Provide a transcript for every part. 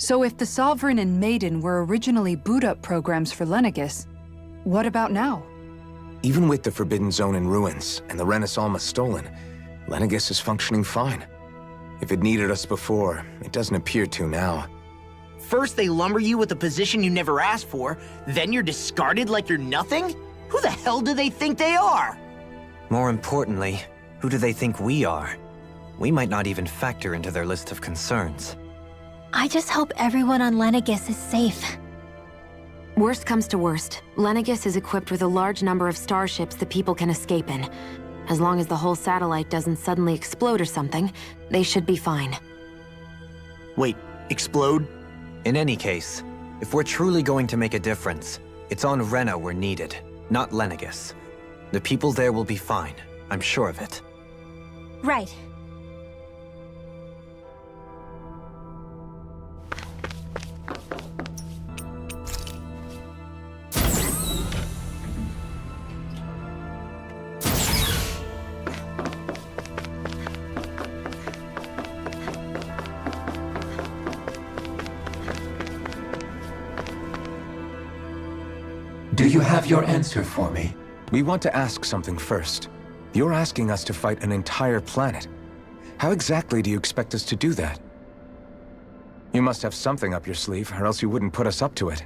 So if the Sovereign and Maiden were originally boot-up programs for Lenegis, what about now? Even with the Forbidden Zone in ruins and the Rena Alma stolen, Lenegis is functioning fine. If it needed us before, it doesn't appear to now. First they lumber you with a position you never asked for, then you're discarded like you're nothing? Who the hell do they think they are? More importantly, who do they think we are? We might not even factor into their list of concerns. I just hope everyone on Lenegis is safe. Worst comes to worst, Lenegis is equipped with a large number of starships that people can escape in. As long as the whole satellite doesn't suddenly explode or something, they should be fine. Wait, explode? In any case, if we're truly going to make a difference, it's on Rena we're needed, not Lenegis. The people there will be fine, I'm sure of it. Right. Do you have your answer for me? We want to ask something first. You're asking us to fight an entire planet. How exactly do you expect us to do that? You must have something up your sleeve, or else you wouldn't put us up to it.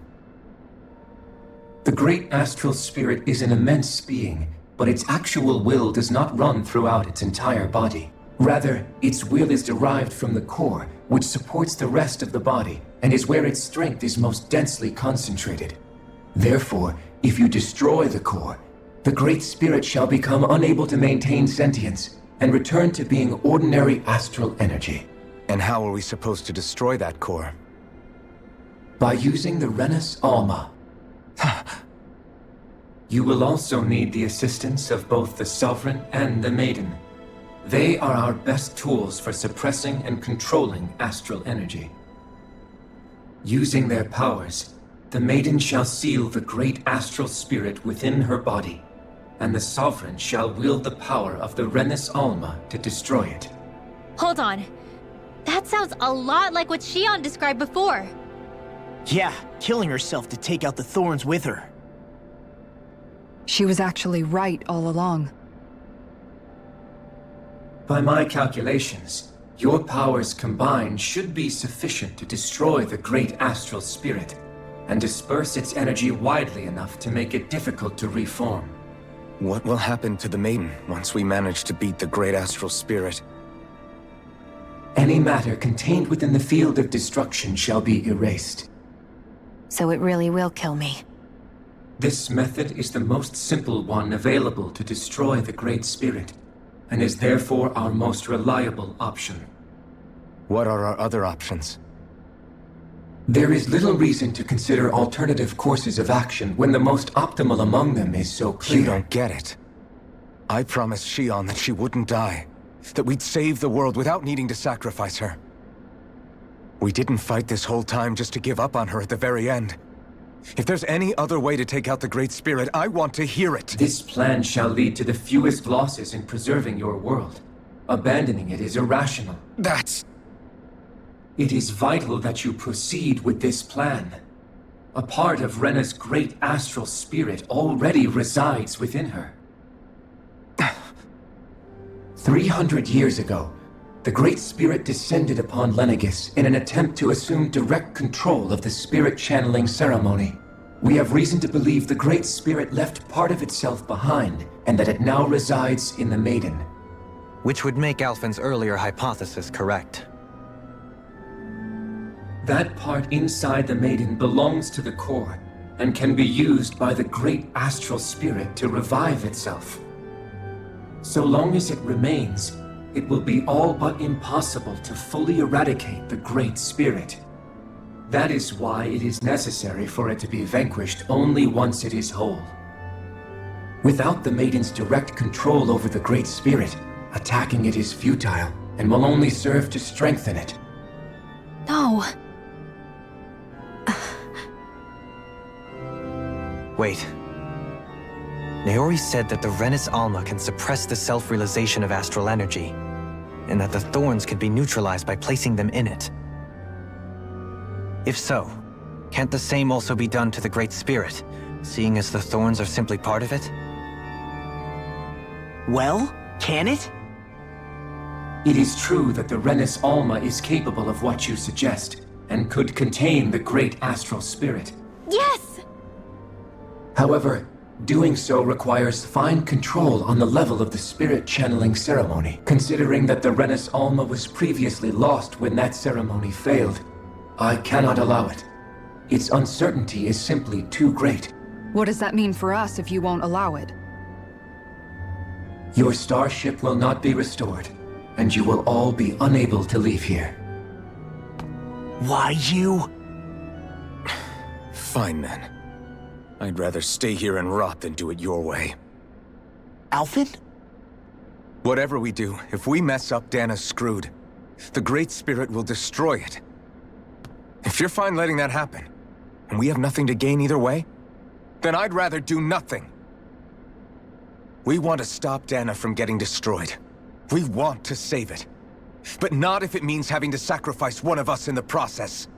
The great astral spirit is an immense being, but its actual will does not run throughout its entire body. Rather, its will is derived from the core, which supports the rest of the body, and is where its strength is most densely concentrated. Therefore, if you destroy the core, the Great Spirit shall become unable to maintain sentience and return to being ordinary astral energy. And how are we supposed to destroy that core? By using the Rena Alma. You will also need the assistance of both the Sovereign and the Maiden. They are our best tools for suppressing and controlling astral energy. Using their powers, the Maiden shall seal the great astral spirit within her body, and the Sovereign shall wield the power of the Rena Alma to destroy it. Hold on. That sounds a lot like what Shionne described before. Yeah, killing herself to take out the thorns with her. She was actually right all along. By my calculations, your powers combined should be sufficient to destroy the great astral spirit and disperse its energy widely enough to make it difficult to reform. What will happen to the Maiden once we manage to beat the great astral spirit? Any matter contained within the field of destruction shall be erased. So it really will kill me. This method is the most simple one available to destroy the Great Spirit, and is therefore our most reliable option. What are our other options? There is little reason to consider alternative courses of action when the most optimal among them is so clear. You don't get it. I promised Shionne that she wouldn't die, that we'd save the world without needing to sacrifice her. We didn't fight this whole time just to give up on her at the very end. If there's any other way to take out the Great Spirit, I want to hear it. This plan shall lead to the fewest losses in preserving your world. Abandoning it is irrational. It is vital that you proceed with this plan. A part of Rena's great astral spirit already resides within her. 300 years ago, the Great Spirit descended upon Lenegis in an attempt to assume direct control of the spirit channeling ceremony. We have reason to believe the Great Spirit left part of itself behind, and that it now resides in the Maiden. Which would make Alphen's earlier hypothesis correct. That part inside the Maiden belongs to the core, and can be used by the great astral spirit to revive itself. So long as it remains, it will be all but impossible to fully eradicate the Great Spirit. That is why it is necessary for it to be vanquished only once it is whole. Without the Maiden's direct control over the Great Spirit, attacking it is futile, and will only serve to strengthen it. No. Wait. Naori said that the Rena Alma can suppress the self-realization of astral energy, and that the thorns can be neutralized by placing them in it. If so, can't the same also be done to the Great Spirit, seeing as the thorns are simply part of it? Well, can it? It is true that the Renis Alma is capable of what you suggest, and could contain the great astral spirit. Yes! However, doing so requires fine control on the level of the spirit channeling ceremony, considering that the Renis Alma was previously lost when that ceremony failed. I cannot allow it. Its uncertainty is simply too great. What does that mean for us if you won't allow it? Your starship will not be restored, and you will all be unable to leave here. Why you? Fine then. I'd rather stay here and rot than do it your way. Alphen? Whatever we do, if we mess up, Dana's screwed. The Great Spirit will destroy it. If you're fine letting that happen, and we have nothing to gain either way, then I'd rather do nothing. We want to stop Dana from getting destroyed. We want to save it. But not if it means having to sacrifice one of us in the process.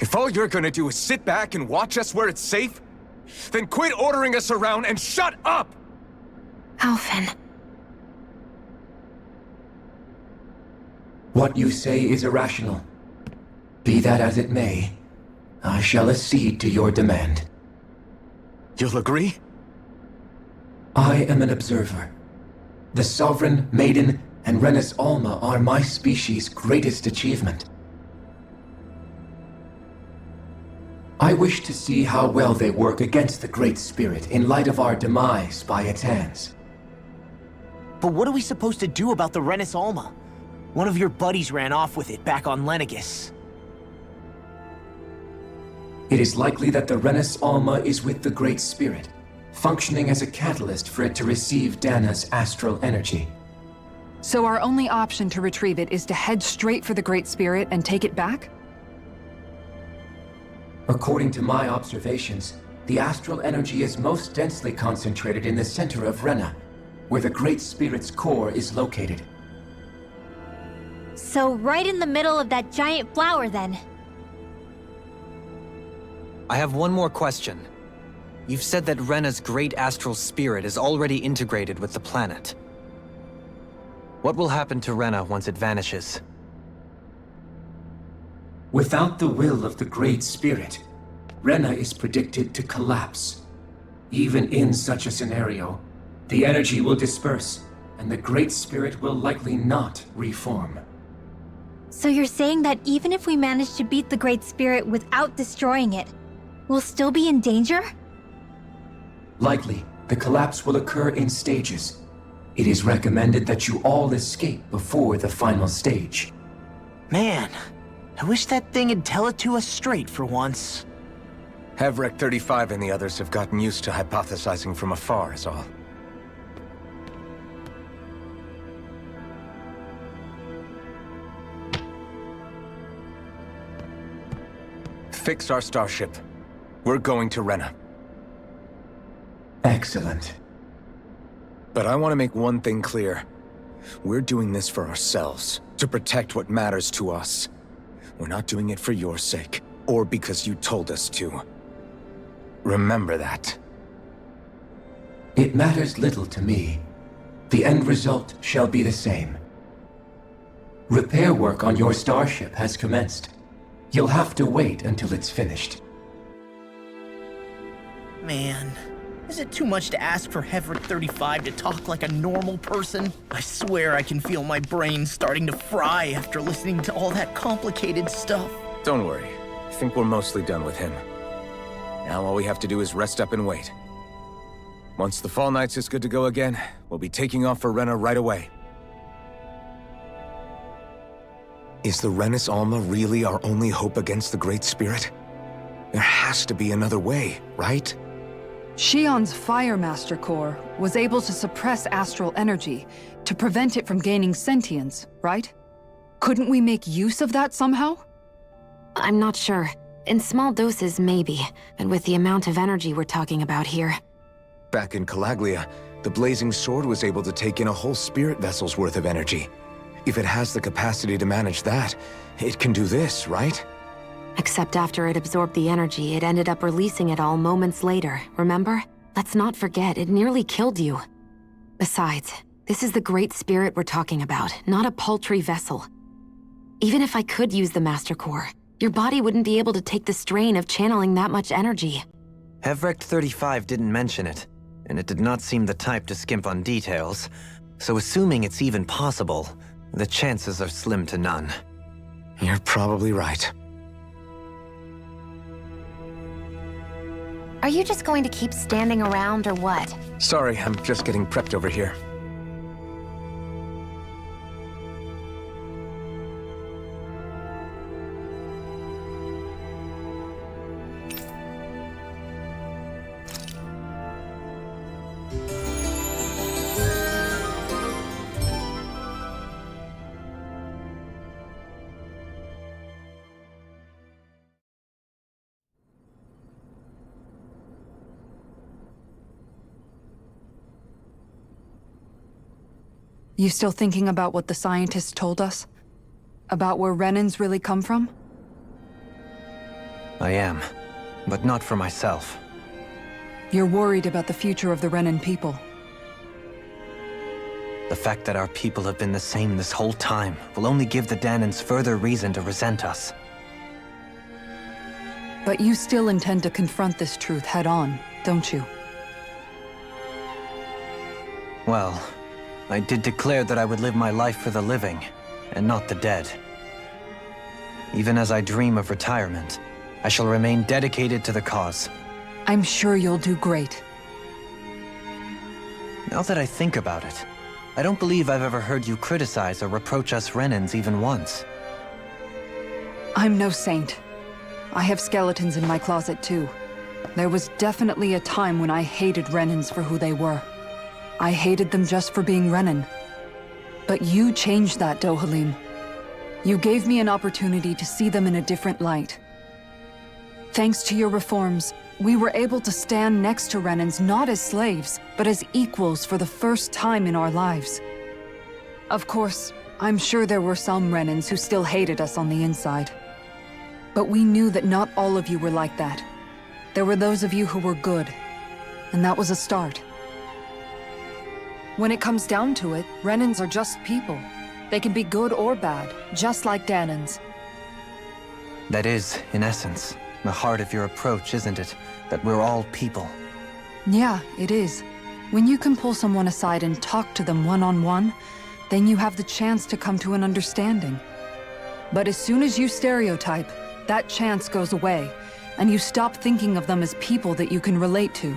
If all you're gonna do is sit back and watch us where it's safe, then quit ordering us around and shut up! Alphen. What you say is irrational. Be that as it may, I shall accede to your demand. You'll agree? I am an observer. The Sovereign, Maiden, and Renis Alma are my species' greatest achievement. I wish to see how well they work against the Great Spirit in light of our demise by its hands. But what are we supposed to do about the Renis Alma? One of your buddies ran off with it back on Lenegis. It is likely that the Renis Alma is with the Great Spirit, functioning as a catalyst for it to receive Dana's astral energy. So our only option to retrieve it is to head straight for the Great Spirit and take it back? According to my observations, the astral energy is most densely concentrated in the center of Rena, where the Great Spirit's core is located. So right in the middle of that giant flower, then. I have one more question. You've said that Rena's great astral spirit is already integrated with the planet. What will happen to Rena once it vanishes? Without the will of the Great Spirit, Rena is predicted to collapse. Even in such a scenario, the energy will disperse, and the Great Spirit will likely not reform. So you're saying that even if we manage to beat the Great Spirit without destroying it, we'll still be in danger? Likely, the collapse will occur in stages. It is recommended that you all escape before the final stage. Man, I wish that thing would tell it to us straight for once. Hevrek 35 and the others have gotten used to hypothesizing from afar is all. Fix our starship. We're going to Rena. Excellent. But I want to make one thing clear. We're doing this for ourselves, to protect what matters to us. We're not doing it for your sake, or because you told us to. Remember that. It matters little to me. The end result shall be the same. Repair work on your starship has commenced. You'll have to wait until it's finished. Man, is it too much to ask for Hevrek 35 to talk like a normal person? I swear I can feel my brain starting to fry after listening to all that complicated stuff. Don't worry. I think we're mostly done with him. Now all we have to do is rest up and wait. Once the Falneitz is good to go again, we'll be taking off for Rena right away. Is the Renis Alma really our only hope against the Great Spirit? There has to be another way, right? Shionne's Fire Master Core was able to suppress astral energy to prevent it from gaining sentience, right? Couldn't we make use of that somehow? I'm not sure. In small doses, maybe. But with the amount of energy we're talking about here. Back in Calaglia, the Blazing Sword was able to take in a whole spirit vessel's worth of energy. If it has the capacity to manage that, it can do this, right? Except after it absorbed the energy, it ended up releasing it all moments later, remember? Let's not forget, it nearly killed you. Besides, this is the Great Spirit we're talking about, not a paltry vessel. Even if I could use the Master Core, your body wouldn't be able to take the strain of channeling that much energy. Hevrect 35 didn't mention it, and it did not seem the type to skimp on details, so assuming it's even possible, the chances are slim to none. You're probably right. Are you just going to keep standing around or what? Sorry, I'm just getting prepped over here. You still thinking about what the scientists told us? About where Renans really come from? I am, but not for myself. You're worried about the future of the Renan people. The fact that our people have been the same this whole time will only give the Danans further reason to resent us. But you still intend to confront this truth head-on, don't you? Well, I did declare that I would live my life for the living, and not the dead. Even as I dream of retirement, I shall remain dedicated to the cause. I'm sure you'll do great. Now that I think about it, I don't believe I've ever heard you criticize or reproach us Renans even once. I'm no saint. I have skeletons in my closet too. There was definitely a time when I hated Renans for who they were. I hated them just for being Renan. But you changed that, Dohalim. You gave me an opportunity to see them in a different light. Thanks to your reforms, we were able to stand next to Renans not as slaves, but as equals for the first time in our lives. Of course, I'm sure there were some Renans who still hated us on the inside. But we knew that not all of you were like that. There were those of you who were good, and that was a start. When it comes down to it, Renans are just people. They can be good or bad, just like Danans. That is, in essence, the heart of your approach, isn't it? That we're all people. Yeah, it is. When you can pull someone aside and talk to them one-on-one, then you have the chance to come to an understanding. But as soon as you stereotype, that chance goes away, and you stop thinking of them as people that you can relate to.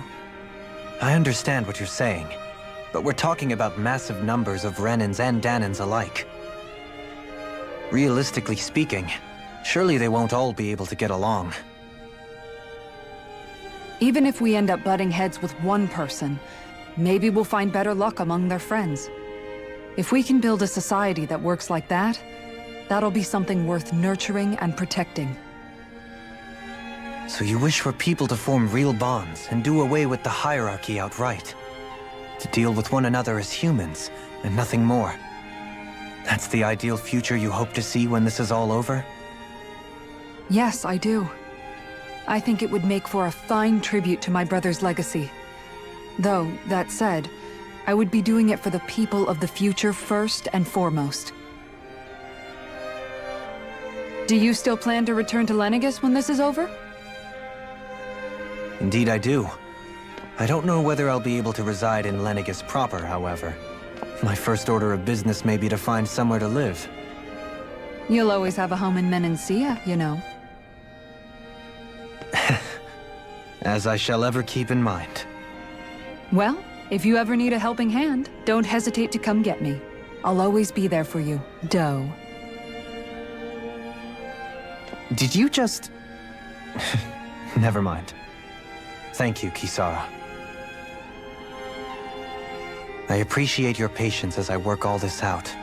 I understand what you're saying, but we're talking about massive numbers of Renans and Danans alike. Realistically speaking, surely they won't all be able to get along. Even if we end up butting heads with one person, maybe we'll find better luck among their friends. If we can build a society that works like that, that'll be something worth nurturing and protecting. So you wish for people to form real bonds and do away with the hierarchy outright? To deal with one another as humans, and nothing more? That's the ideal future you hope to see when this is all over? Yes, I do. I think it would make for a fine tribute to my brother's legacy. Though, that said, I would be doing it for the people of the future first and foremost. Do you still plan to return to Lenegis when this is over? Indeed I do. I don't know whether I'll be able to reside in Lenegis proper, however. My first order of business may be to find somewhere to live. You'll always have a home in Menancia, you know. As I shall ever keep in mind. Well, if you ever need a helping hand, don't hesitate to come get me. I'll always be there for you, Doe. Did you just... Never mind. Thank you, Kisara. I appreciate your patience as I work all this out.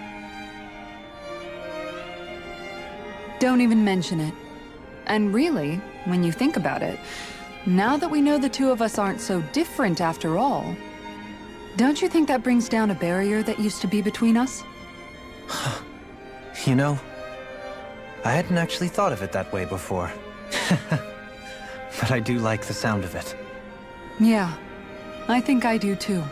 Don't even mention it. And really, when you think about it, now that we know the two of us aren't so different after all, don't you think that brings down a barrier that used to be between us? You know, I hadn't actually thought of it that way before. But I do like the sound of it. Yeah, I think I do too.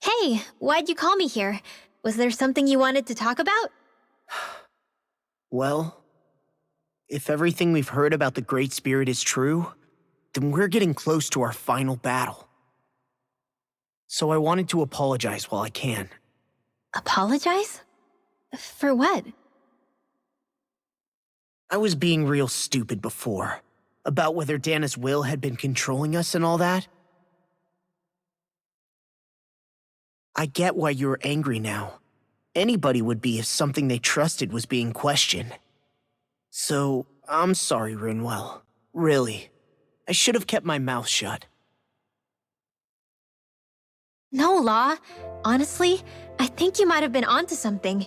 Hey, why'd you call me here? Was there something you wanted to talk about? Well, if everything we've heard about the Great Spirit is true, then we're getting close to our final battle. So I wanted to apologize while I can. Apologize? For what? I was being real stupid before, about whether Dana's will had been controlling us and all that. I get why you're angry now. Anybody would be if something they trusted was being questioned. So, I'm sorry, Rinwell. Really. I should have kept my mouth shut. No, Law. Honestly, I think you might have been onto something.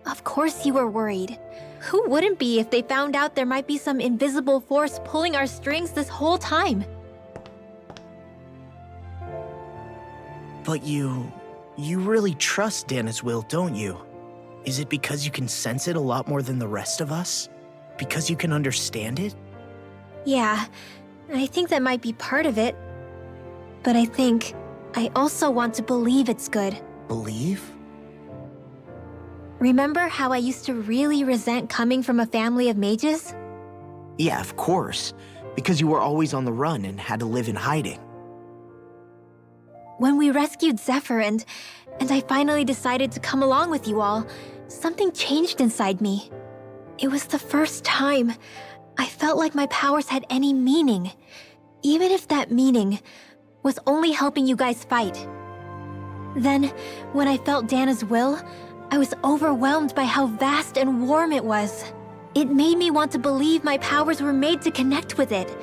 Of course you were worried. Who wouldn't be if they found out there might be some invisible force pulling our strings this whole time? But you really trust Dana's will, don't you? Is it because you can sense it a lot more than the rest of us? Because you can understand it? Yeah, I think that might be part of it. But I also want to believe it's good. Believe? Remember how I used to really resent coming from a family of mages? Yeah, of course. Because you were always on the run and had to live in hiding. When we rescued Zephyr and I finally decided to come along with you all, something changed inside me. It was the first time I felt like my powers had any meaning, even if that meaning was only helping you guys fight. Then, when I felt Dana's will, I was overwhelmed by how vast and warm it was. It made me want to believe my powers were made to connect with it.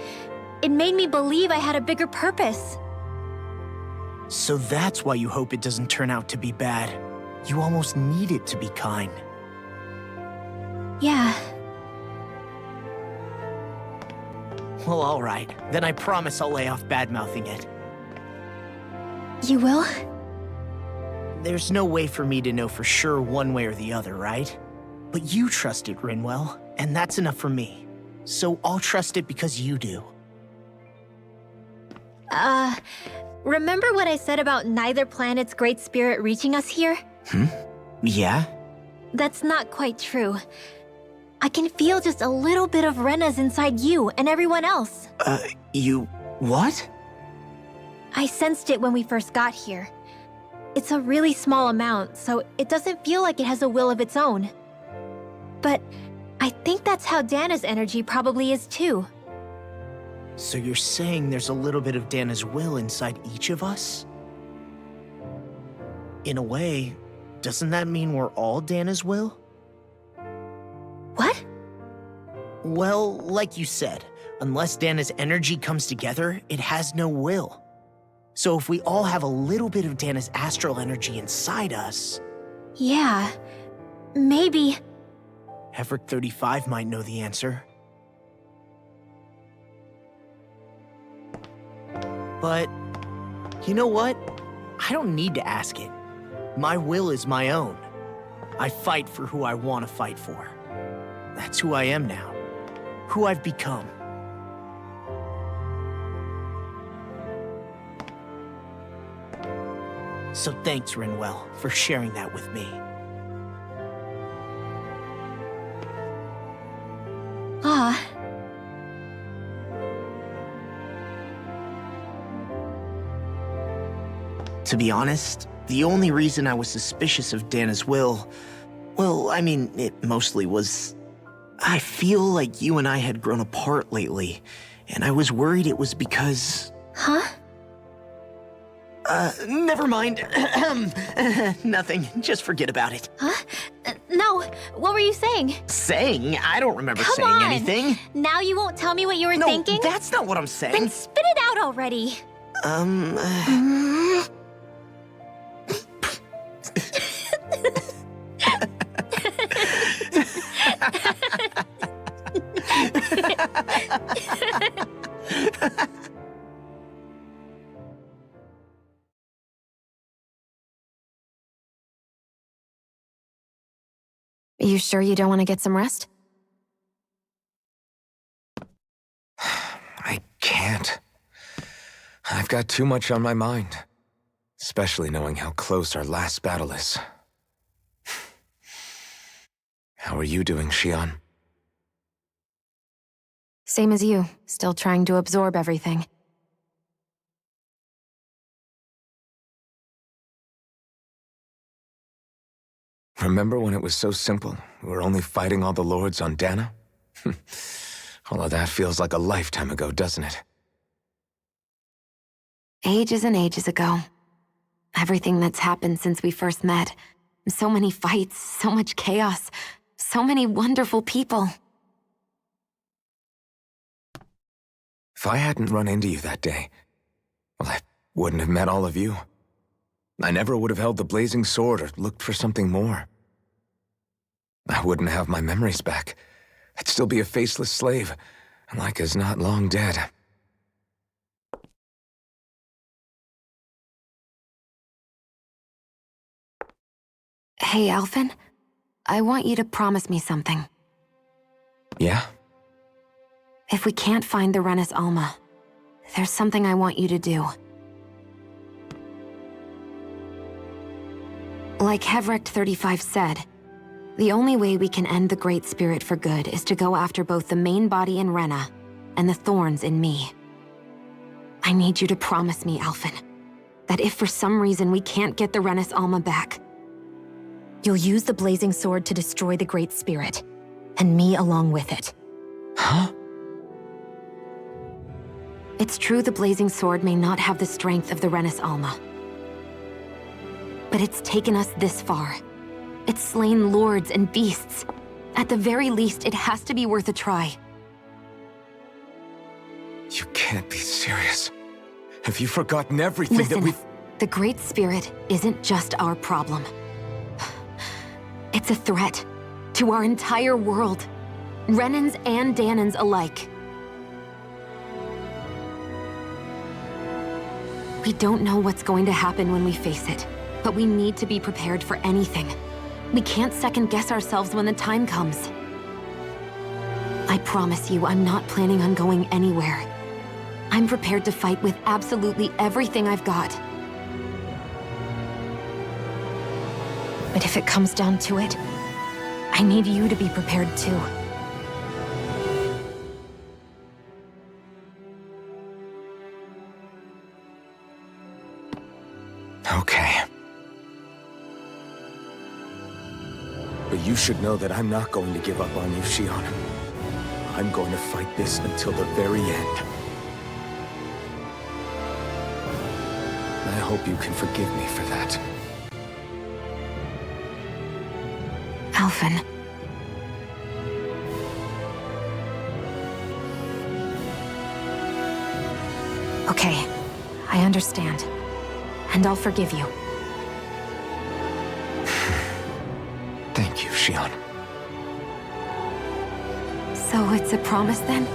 It made me believe I had a bigger purpose. So that's why you hope it doesn't turn out to be bad. You almost need it to be kind. Yeah. Well, alright. Then I promise I'll lay off bad-mouthing it. You will? There's no way for me to know for sure one way or the other, right? But you trust it, Rinwell, and that's enough for me. So I'll trust it because you do. Remember what I said about neither planet's great spirit reaching us here? Yeah? That's not quite true. I can feel just a little bit of Rena's inside you and everyone else. You... what? I sensed it when we first got here. It's a really small amount, so it doesn't feel like it has a will of its own. But I think that's how Dana's energy probably is too. So you're saying there's a little bit of Dana's will inside each of us? In a way, doesn't that mean we're all Dana's will? What? Well, like you said, unless Dana's energy comes together, it has no will. So if we all have a little bit of Dana's astral energy inside us... Yeah, maybe... Hefric 35 might know the answer. But, you know what? I don't need to ask it. My will is my own. I fight for who I want to fight for. That's who I am now. Who I've become. So thanks, Rinwell, for sharing that with me. Ah. To be honest, the only reason I was suspicious of Dana's will, well, I mean, it mostly was... I feel like you and I had grown apart lately, and I was worried it was because... Huh? Never mind. Nothing. Just forget about it. Huh? No, what were you saying? Saying? I don't remember Come saying on. anything. Now you won't tell me what you were No, thinking? that's not what I'm saying. Then spit it out already. You sure you don't want to get some rest? I can't. I've got too much on my mind. Especially knowing how close our last battle is. How are you doing, Shionne? Same as you, still trying to absorb everything. Remember when it was so simple? We were only fighting all the lords on Dana? All of that feels like a lifetime ago, doesn't it? Ages and ages ago. Everything that's happened since we first met. So many fights, so much chaos, so many wonderful people. If I hadn't run into you that day, well, I wouldn't have met all of you. I never would have held the blazing sword or looked for something more. I wouldn't have my memories back. I'd still be a faceless slave, like as not long dead. Hey, Alphen. I want you to promise me something. Yeah? If we can't find the Rena's Alma, there's something I want you to do. Like Hevrect 35 said, the only way we can end the Great Spirit for good is to go after both the main body in Rena and the thorns in me. I need you to promise me, Alphen, that if for some reason we can't get the Rena's Alma back, you'll use the blazing sword to destroy the Great Spirit, and me along with it. Huh? It's true the blazing sword may not have the strength of the Rena's Alma, but it's taken us this far. It's slain lords and beasts. At the very least, it has to be worth a try. You can't be serious. Have you forgotten everything Listen, that we've... the Great Spirit isn't just our problem. It's a threat to our entire world. Renans and Danans alike. We don't know what's going to happen when we face it, but we need to be prepared for anything. We can't second-guess ourselves when the time comes. I promise you, I'm not planning on going anywhere. I'm prepared to fight with absolutely everything I've got. But if it comes down to it, I need you to be prepared too. Okay. But you should know that I'm not going to give up on you, Shionne. I'm going to fight this until the very end. I hope you can forgive me for that. Alphen. Okay, I understand. And I'll forgive you. Thank you, Shionne. So it's a promise then?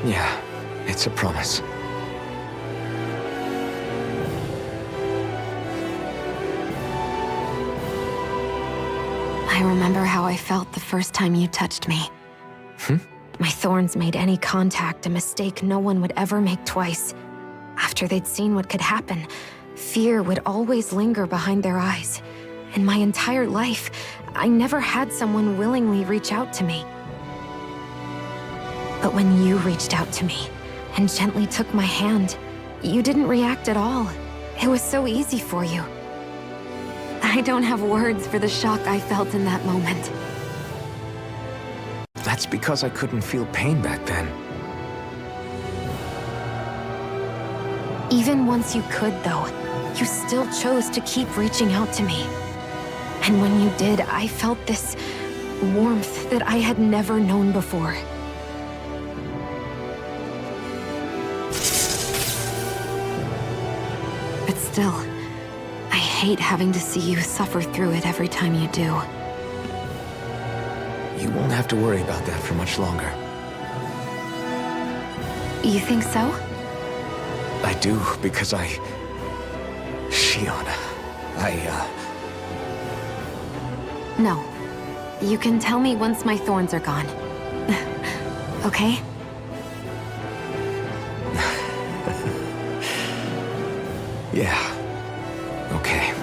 Yeah, it's a promise. I remember how I felt the first time you touched me. My thorns made any contact a mistake no one would ever make twice. After they'd seen what could happen, fear would always linger behind their eyes. In my entire life, I never had someone willingly reach out to me. But when you reached out to me and gently took my hand, you didn't react at all. It was so easy for you. I don't have words for the shock I felt in that moment. That's because I couldn't feel pain back then. Even once you could, though, you still chose to keep reaching out to me. And when you did, I felt this warmth that I had never known before. But still, I hate having to see you suffer through it every time you do. You won't have to worry about that for much longer. You think so? I do, because Shionne, No. You can tell me once my thorns are gone. Okay? Yeah. Okay.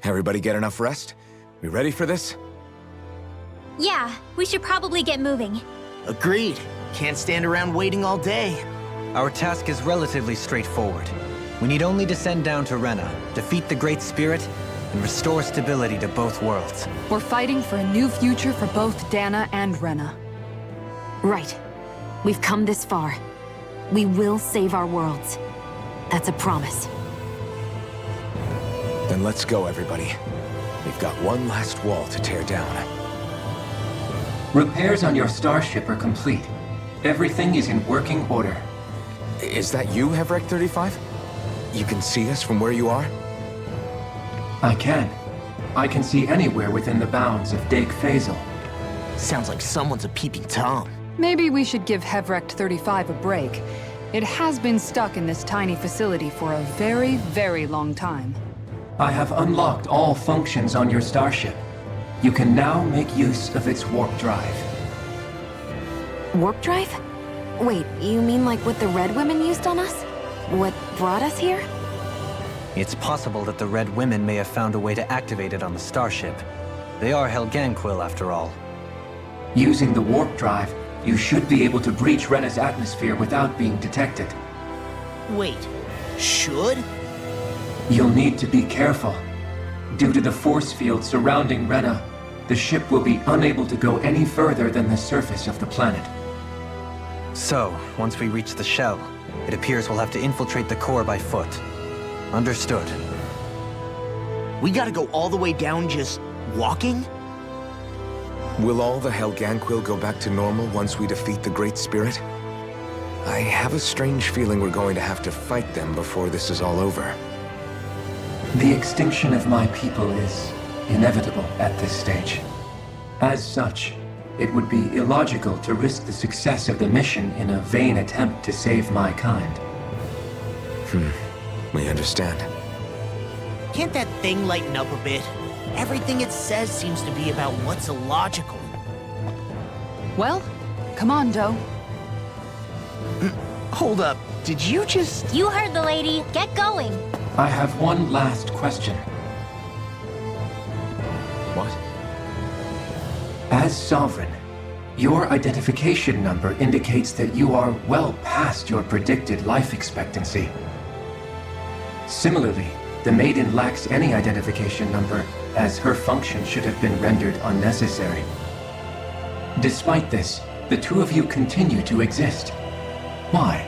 Everybody get enough rest? We ready for this? Yeah, we should probably get moving. Agreed. Can't stand around waiting all day. Our task is relatively straightforward. We need only descend down to Rena, defeat the Great Spirit, and restore stability to both worlds. We're fighting for a new future for both Dana and Rena. Right. We've come this far. We will save our worlds. That's a promise. Then let's go, everybody. We've got one last wall to tear down. Repairs on your starship are complete. Everything is in working order. Is that you, Hevrek 35? You can see us from where you are? I can. I can see anywhere within the bounds of Dake Phasal. Sounds like someone's a peeping Tom. Maybe we should give Hevrek 35 a break. It has been stuck in this tiny facility for a very, very long time. I have unlocked all functions on your starship. You can now make use of its warp drive. Warp drive? Wait, you mean like what the Red Women used on us? What brought us here? It's possible that the Red Women may have found a way to activate it on the starship. They are Helganquil, after all. Using the warp drive, you should be able to breach Rena's atmosphere without being detected. Wait, should? You'll need to be careful. Due to the force field surrounding Rena, the ship will be unable to go any further than the surface of the planet. So, once we reach the shell, it appears we'll have to infiltrate the core by foot. Understood. We gotta go all the way down just walking? Will all the Helganquil go back to normal once we defeat the Great Spirit? I have a strange feeling we're going to have to fight them before this is all over. The extinction of my people is inevitable at this stage. As such, it would be illogical to risk the success of the mission in a vain attempt to save my kind. We understand. Can't that thing lighten up a bit? Everything it says seems to be about what's illogical. Well, come on, Doe. Hold up, did you just... You heard the lady. Get going. I have one last question. What? As Sovereign, your identification number indicates that you are well past your predicted life expectancy. Similarly, the Maiden lacks any identification number, as her function should have been rendered unnecessary. Despite this, the two of you continue to exist. Why?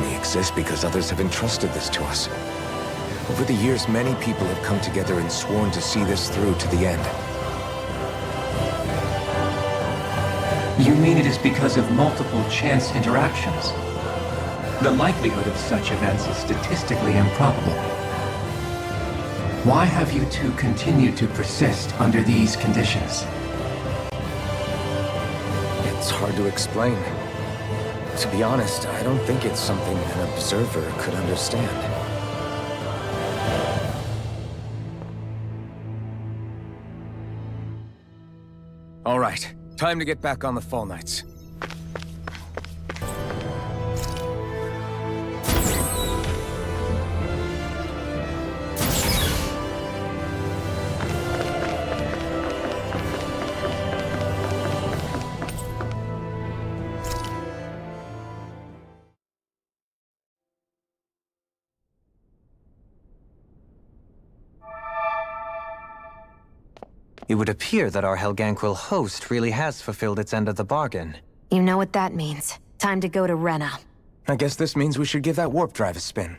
We exist because others have entrusted this to us. Over the years, many people have come together and sworn to see this through to the end. You mean it is because of multiple chance interactions? The likelihood of such events is statistically improbable. Why have you two continued to persist under these conditions? It's hard to explain. To be honest, I don't think it's something an observer could understand. All right, time to get back on the Falneitz. It would appear that our Helganquil host really has fulfilled its end of the bargain. You know what that means. Time to go to Rena. I guess this means we should give that warp drive a spin.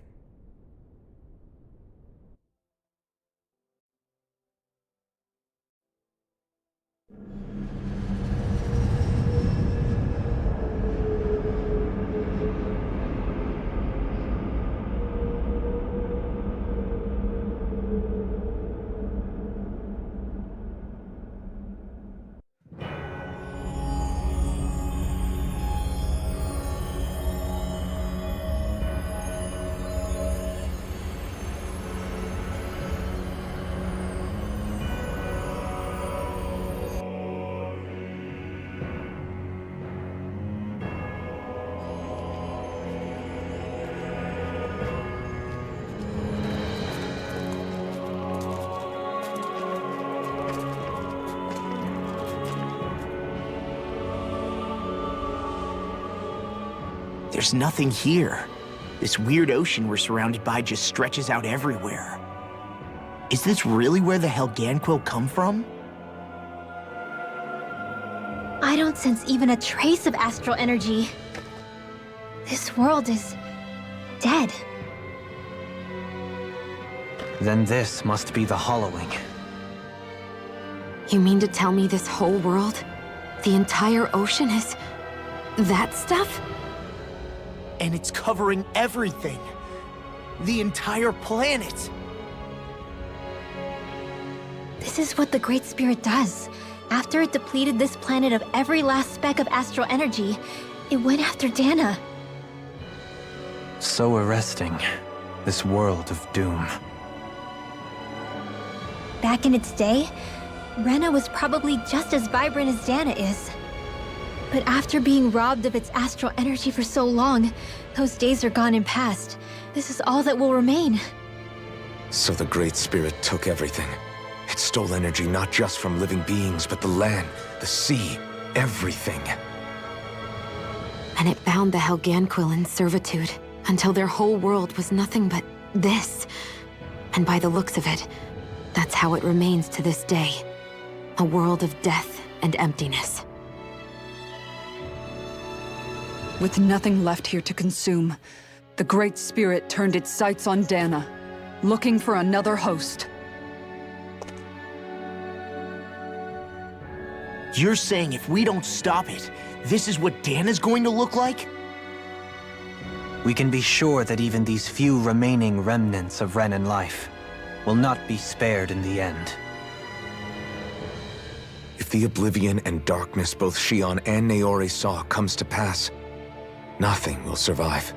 there's nothing here. This weird ocean we're surrounded by just stretches out everywhere. Is this really where the Helganquil come from? I don't sense even a trace of astral energy. This world is dead. Then this must be the hollowing. You mean to tell me this whole world, the entire ocean is that stuff? And it's covering everything. The entire planet. This is what the Great Spirit does. After it depleted this planet of every last speck of astral energy, it went after Dana. So arresting. This world of doom. Back in its day, Rena was probably just as vibrant as Dana is. But after being robbed of its astral energy for so long, those days are gone and past. This is all that will remain. So the Great Spirit took everything. It stole energy not just from living beings, but the land, the sea, everything. And it bound the Helganquil in servitude, until their whole world was nothing but this. And by the looks of it, that's how it remains to this day. A world of death and emptiness. With nothing left here to consume, the Great Spirit turned its sights on Dana, looking for another host. You're saying if we don't stop it, this is what Dana's going to look like? We can be sure that even these few remaining remnants of Renan life will not be spared in the end. If the oblivion and darkness both Shionne and Naori saw comes to pass, nothing will survive.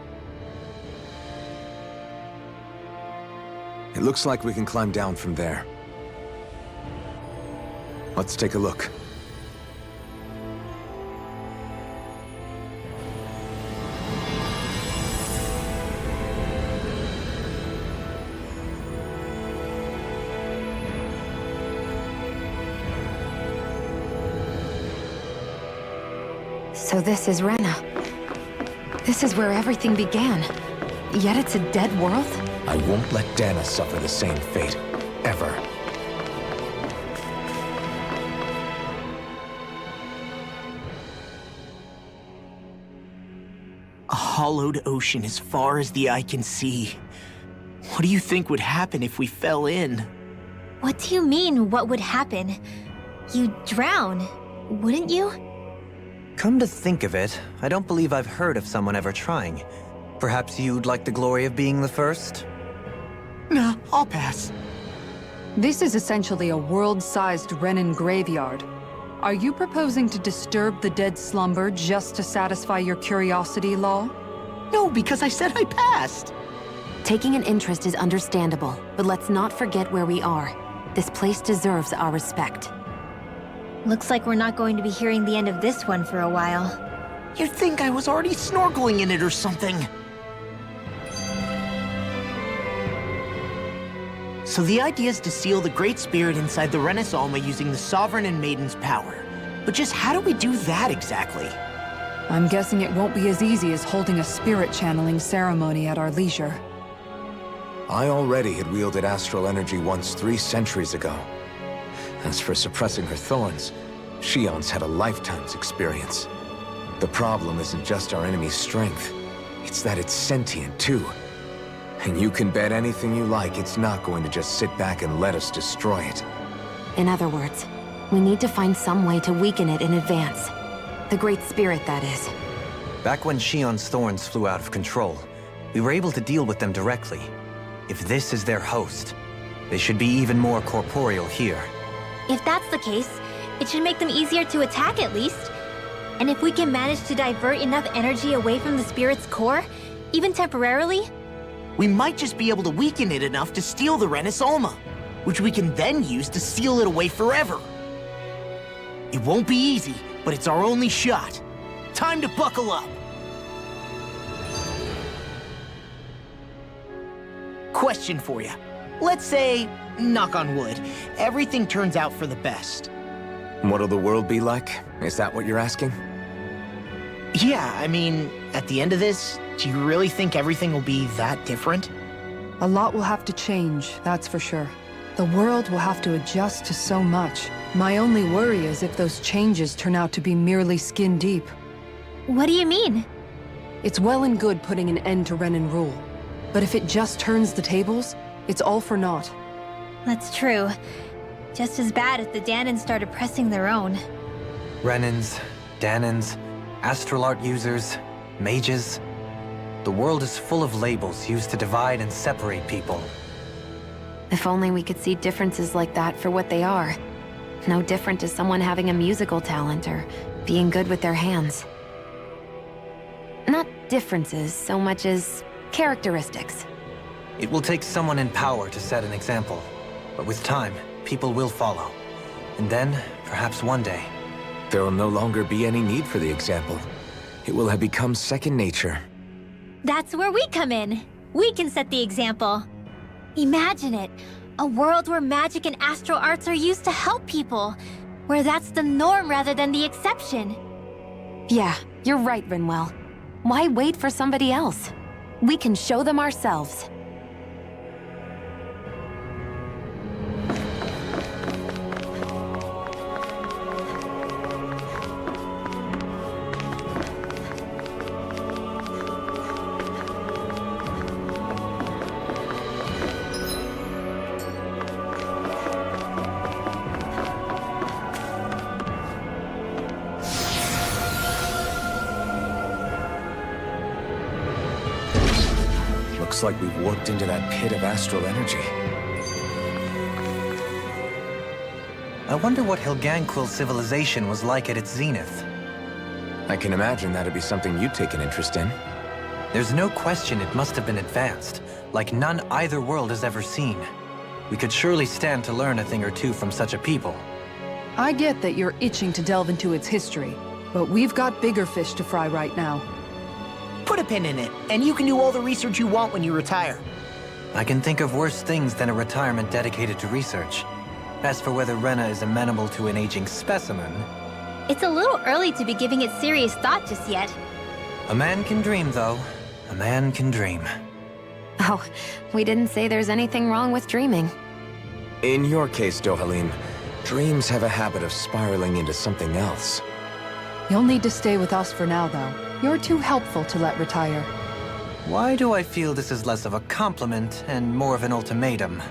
It looks like we can climb down from there. Let's take a look. So this is Rena. This is where everything began. Yet it's a dead world? I won't let Dana suffer the same fate, ever. A hollowed ocean as far as the eye can see. What do you think would happen if we fell in? What do you mean, what would happen? You'd drown, wouldn't you? Come to think of it, I don't believe I've heard of someone ever trying. Perhaps you'd like the glory of being the first? Nah, I'll pass. This is essentially a world-sized Renan graveyard. Are you proposing to disturb the dead slumber just to satisfy your curiosity, Law? No, because I said I passed. Taking an interest is understandable, but let's not forget where we are. This place deserves our respect. Looks like we're not going to be hearing the end of this one for a while. You'd think I was already snorkeling in it or something. So the idea is to seal the Great Spirit inside the Renis Alma using the Sovereign and Maiden's power. But just how do we do that exactly? I'm guessing it won't be as easy as holding a spirit channeling ceremony at our leisure. I already had wielded astral energy once 3 centuries ago. As for suppressing her thorns, Shionne's had a lifetime's experience. The problem isn't just our enemy's strength, it's that it's sentient too. And you can bet anything you like it's not going to just sit back and let us destroy it. In other words, we need to find some way to weaken it in advance. The Great Spirit, that is. Back when Shionne's thorns flew out of control, we were able to deal with them directly. If this is their host, they should be even more corporeal here. If that's the case, it should make them easier to attack at least. And if we can manage to divert enough energy away from the spirit's core, even temporarily, We might just be able to weaken it enough to steal the Renis Alma, which we can then use to seal it away forever. It won't be easy, but it's our only shot. Time to buckle up. Question for you. Let's say, knock on wood, everything turns out for the best. What'll the world be like? Is that what you're asking? Yeah, I mean, at the end of this, do you really think everything will be that different? A lot will have to change, that's for sure. The world will have to adjust to so much. My only worry is if those changes turn out to be merely skin deep. What do you mean? It's well and good putting an end to Renan rule. But if it just turns the tables, it's all for naught. That's true. Just as bad if the Danans started pressing their own. Renans, Danans, astral art users, mages. The world is full of labels used to divide and separate people. If only we could see differences like that for what they are. No different to someone having a musical talent or being good with their hands. Not differences so much as characteristics. It will take someone in power to set an example. But with time, people will follow. And then, perhaps one day... There will no longer be any need for the example. It will have become second nature. That's where we come in. We can set the example. Imagine it. A world where magic and astral arts are used to help people. Where that's the norm rather than the exception. Yeah, you're right, Rinwell. Why wait for somebody else? We can show them ourselves. Looks like we've warped into that pit of astral energy. I wonder what Helganquil civilization was like at its zenith. I can imagine that'd be something you'd take an interest in. There's no question it must have been advanced, like none either world has ever seen. We could surely stand to learn a thing or two from such a people. I get that you're itching to delve into its history, but we've got bigger fish to fry right now. Put a pin in it, and you can do all the research you want when you retire. I can think of worse things than a retirement dedicated to research. As for whether Rena is amenable to an aging specimen... It's a little early to be giving it serious thought just yet. A man can dream, though. A man can dream. Oh, we didn't say there's anything wrong with dreaming. In your case, Dohalim, dreams have a habit of spiraling into something else. You'll need to stay with us for now, though. You're too helpful to let retire. Why do I feel this is less of a compliment and more of an ultimatum?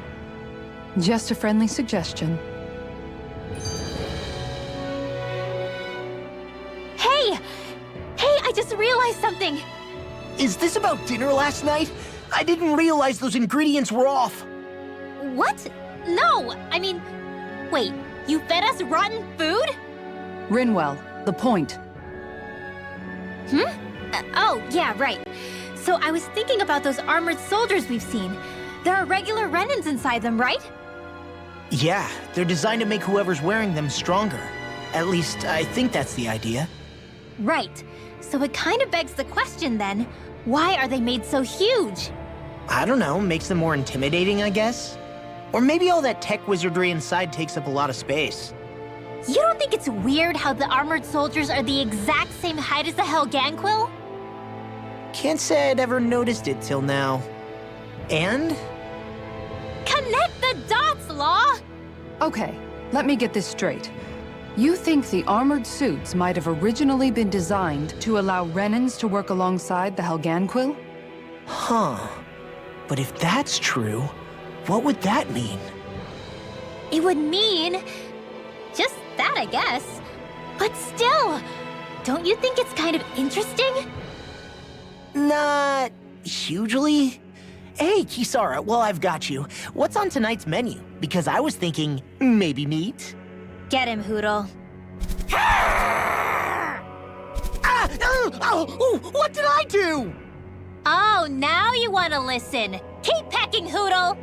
Just a friendly suggestion. Hey! Hey, I just realized something! Is this about dinner last night? I didn't realize those ingredients were off. What? No! I mean, wait, you fed us rotten food? Rinwell, the point. Oh, yeah, right. So I was thinking about those armored soldiers we've seen. There are regular Renans inside them, right? Yeah, they're designed to make whoever's wearing them stronger. At least, I think that's the idea. Right. So it kind of begs the question then, why are they made so huge? I don't know, makes them more intimidating, I guess? Or maybe all that tech wizardry inside takes up a lot of space. You don't think it's weird how the armored soldiers are the exact same height as the Helganquil? Can't say I'd ever noticed it till now. And? Connect the dots, Law! Okay, let me get this straight. You think the armored suits might have originally been designed to allow Renans to work alongside the Helganquil? Huh. But if that's true, what would that mean? It would mean... just that, I guess. But still, don't you think it's kind of interesting? Not hugely. Hey, Kisara, while I've got you, what's on tonight's menu? Because I was thinking, maybe meat? Get him, Hootle. What did I do? Oh, now you want to listen. Keep pecking, Hootle!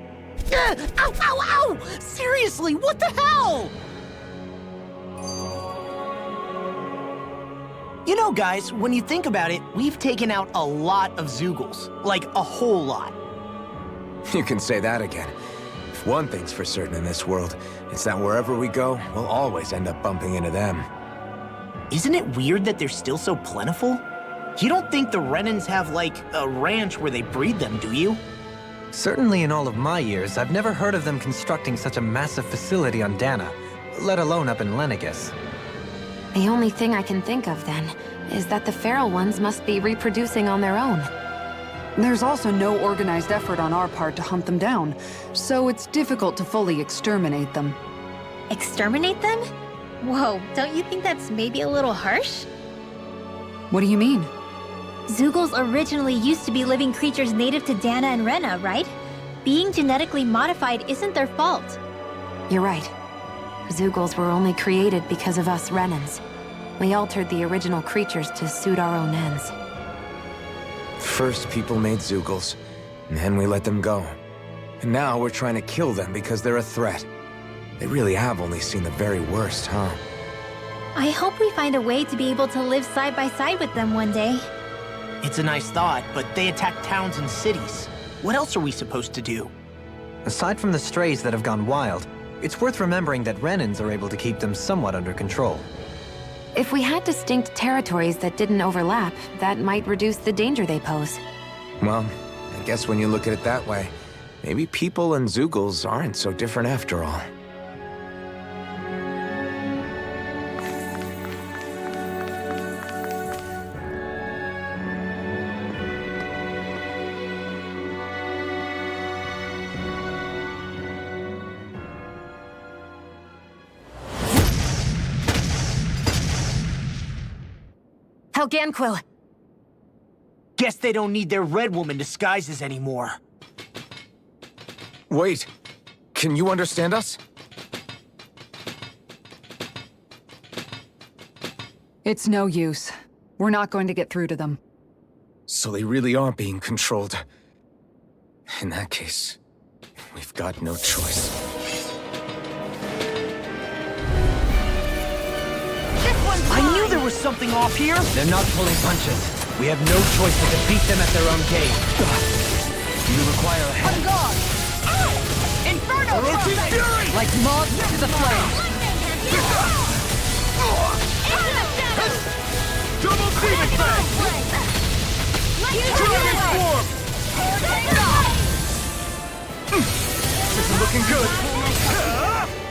Ow, ow, ow! Seriously, what the hell? You know, guys, when you think about it, we've taken out a lot of Zeugles. Like, a whole lot. You can say that again. If one thing's for certain in this world, it's that wherever we go, we'll always end up bumping into them. Isn't it weird that they're still so plentiful? You don't think the Remnants have, like, a ranch where they breed them, do you? Certainly in all of my years, I've never heard of them constructing such a massive facility on Dana, let alone up in Lenegis. The only thing I can think of, then, is that the feral ones must be reproducing on their own. There's also no organized effort on our part to hunt them down, so it's difficult to fully exterminate them. Exterminate them? Whoa, don't you think that's maybe a little harsh? What do you mean? Zeugles originally used to be living creatures native to Dana and Rena, right? Being genetically modified isn't their fault. You're right. Zeugles were only created because of us Renans. We altered the original creatures to suit our own ends. First, people made Zeugles, and then we let them go. And now we're trying to kill them because they're a threat. They really have only seen the very worst, huh? I hope we find a way to be able to live side by side with them one day. It's a nice thought, but they attack towns and cities. What else are we supposed to do? Aside from the strays that have gone wild, it's worth remembering that Renans are able to keep them somewhat under control. If we had distinct territories that didn't overlap, that might reduce the danger they pose. Well, I guess when you look at it that way, maybe people and Zeugles aren't so different after all. Helganquil! Guess they don't need their Red Woman disguises anymore. Wait, can you understand us? It's no use. We're not going to get through to them. So they really are being controlled. In that case, we've got no choice. I knew there was something off here! They're not pulling punches. We have no choice but to beat them at their own game. You require a hand. Inferno! Fury! Like moths to the flame. Double Demon Fang! Dragon Form! This is looking good!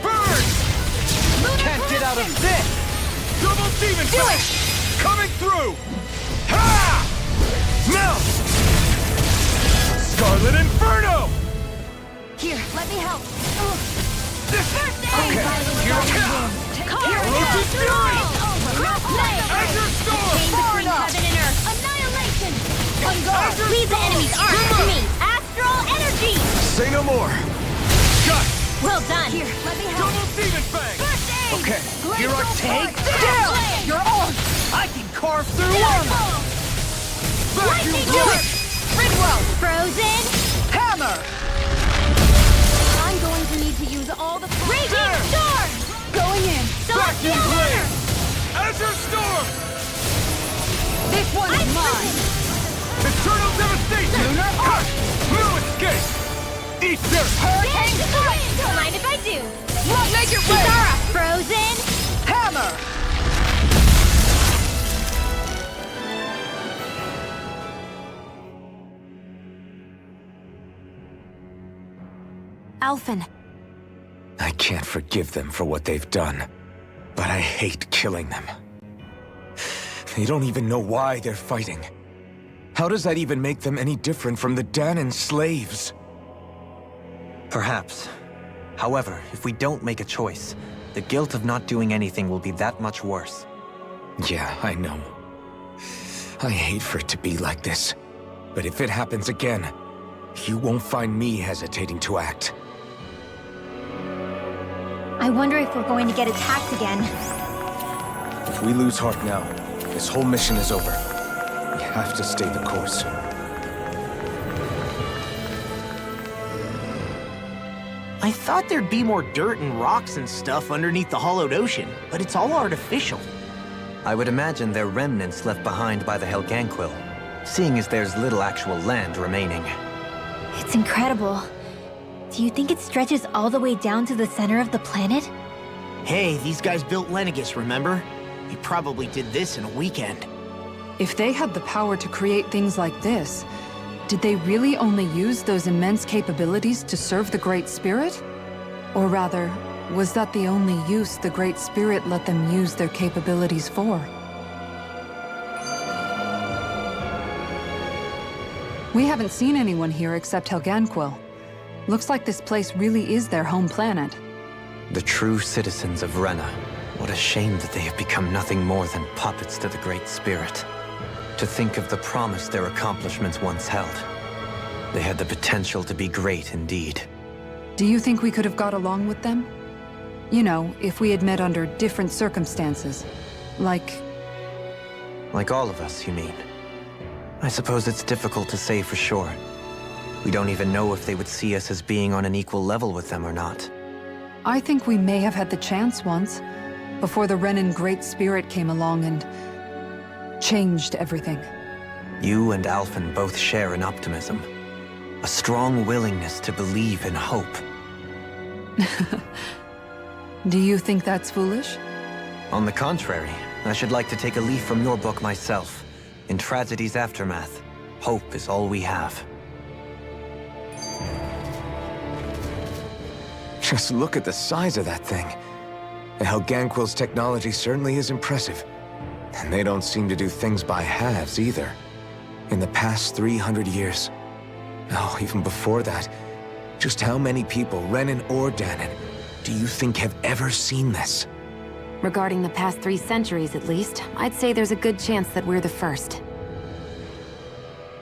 Burn! Can't get out of this! Double Demon Fang! Coming through! Ha! Now! Scarlet Inferno! Here, let me help. Okay, here I come! Erotic Fury! Azure Storm! Between heaven and earth. Annihilation! On guard! Lead the enemy's arms to me! Astral energy! Say no more! Got! Well done! Here, let me help. Double Demon Fang! Okay, here I take Down! Your arm! I can carve through armor! Lightning do it! Rinwell! Frozen! Hammer! I'm going to need to use all the... Raging Storm! Going in. Vacuum Blade! Azure Storm! This one's mine. Eternal Devastation! No escape! Eat dirt! Hurricane Strike! Don't mind if I do! Make it rain. Kisara! Frozen! Hammer! Alphen, I can't forgive them for what they've done, but I hate killing them. They don't even know why they're fighting. How does that even make them any different from the Danan slaves? Perhaps. However, if we don't make a choice, the guilt of not doing anything will be that much worse. Yeah, I know. I hate for it to be like this. But if it happens again, you won't find me hesitating to act. I wonder if we're going to get attacked again. If we lose heart now, this whole mission is over. We have to stay the course. I thought there'd be more dirt and rocks and stuff underneath the hollowed ocean, but it's all artificial. I would imagine they're remnants left behind by the Helganquil, seeing as there's little actual land remaining. It's incredible. Do you think it stretches all the way down to the center of the planet? Hey, these guys built Lenegis, remember? He probably did this in a weekend. If they had the power to create things like this, did they really only use those immense capabilities to serve the Great Spirit? Or rather, was that the only use the Great Spirit let them use their capabilities for? We haven't seen anyone here except Helganquil. Looks like this place really is their home planet. The true citizens of Rena. What a shame that they have become nothing more than puppets to the Great Spirit. To think of the promise their accomplishments once held. They had the potential to be great indeed. Do you think we could have got along with them? You know, if we had met under different circumstances. Like all of us, you mean? I suppose it's difficult to say for sure. We don't even know if they would see us as being on an equal level with them or not. I think we may have had the chance once, before the Renan Great Spirit came along and changed everything. You and Alphen both share an optimism. A strong willingness to believe in hope. Do you think that's foolish? On the contrary, I should like to take a leaf from your book myself. In tragedy's aftermath, hope is all we have. Just look at the size of that thing. The Helganquil's technology certainly is impressive. And they don't seem to do things by halves either. In the past 300 years. Oh, even before that. Just how many people, Renan or Danon, do you think have ever seen this? Regarding the past 3 centuries at least, I'd say there's a good chance that we're the first.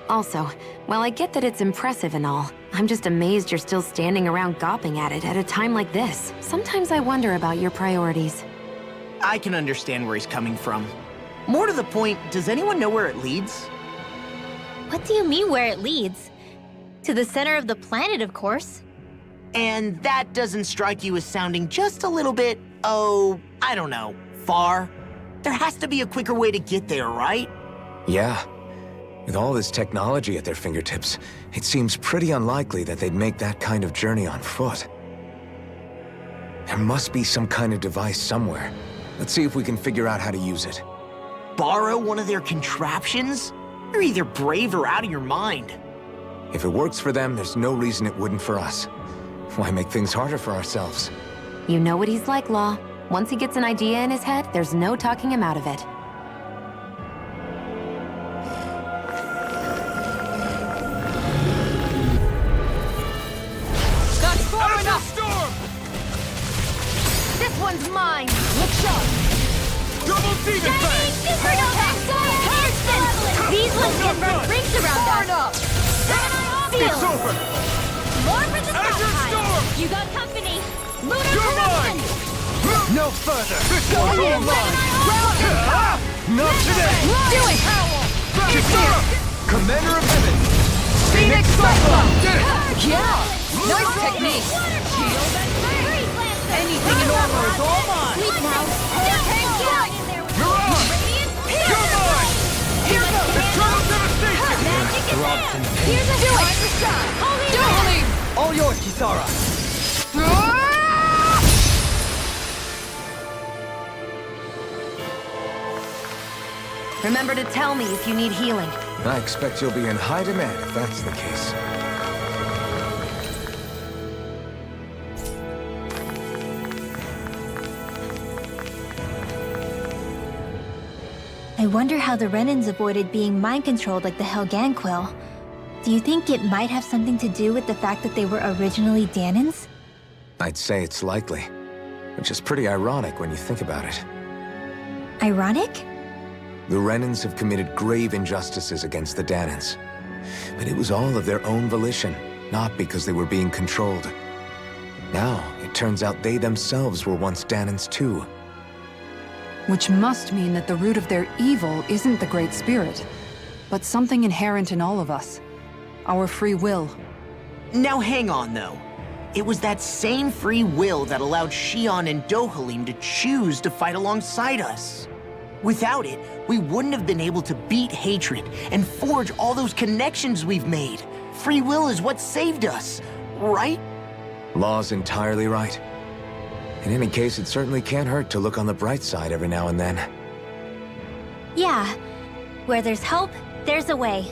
Also, while I get that it's impressive and all, I'm just amazed you're still standing around gawping at it at a time like this. Sometimes I wonder about your priorities. I can understand where he's coming from. More to the point, does anyone know where it leads? What do you mean where it leads? To the center of the planet, of course. And that doesn't strike you as sounding just a little bit, oh, I don't know, far? There has to be a quicker way to get there, right? Yeah. With all this technology at their fingertips, it seems pretty unlikely that they'd make that kind of journey on foot. There must be some kind of device somewhere. Let's see if we can figure out how to use it. Borrow one of their contraptions? You're either brave or out of your mind. If it works for them, there's no reason it wouldn't for us. Why make things harder for ourselves? You know what he's like, Law. Once he gets an idea in his head, there's no talking him out of it. That's far enough! Storm! This one's mine! Look sharp! Double demon fang! These ones get burnt rings around us! It's over! More for the Azure Storm! You got company! Lunar You're corruption! mine! No further! This one's all mine! Not today! Do it! Kisara! Commander of Heaven! Phoenix Cyclone! Yeah! Nice technique! Shield and Anything in armor is all mine! Sleep now! You're on! You're mine! Here goes! Eternal devastation! Magic is Throbs there! in pain. Here's a time to shine! Dohalim! All yours, Kisara! Remember to tell me if you need healing. I expect you'll be in high demand if that's the case. I wonder how the Renans avoided being mind-controlled like the Helganquil. Do you think it might have something to do with the fact that they were originally Danons? I'd say it's likely. Which is pretty ironic when you think about it. Ironic? The Renans have committed grave injustices against the Danons. But it was all of their own volition, not because they were being controlled. Now, it turns out they themselves were once Danons too. Which must mean that the root of their evil isn't the Great Spirit, but something inherent in all of us. Our free will. Now hang on, though. It was that same free will that allowed Shionne and Dohalim to choose to fight alongside us. Without it, we wouldn't have been able to beat hatred and forge all those connections we've made. Free will is what saved us, right? Law's entirely right. In any case, it certainly can't hurt to look on the bright side every now and then. Yeah. Where there's hope, there's a way.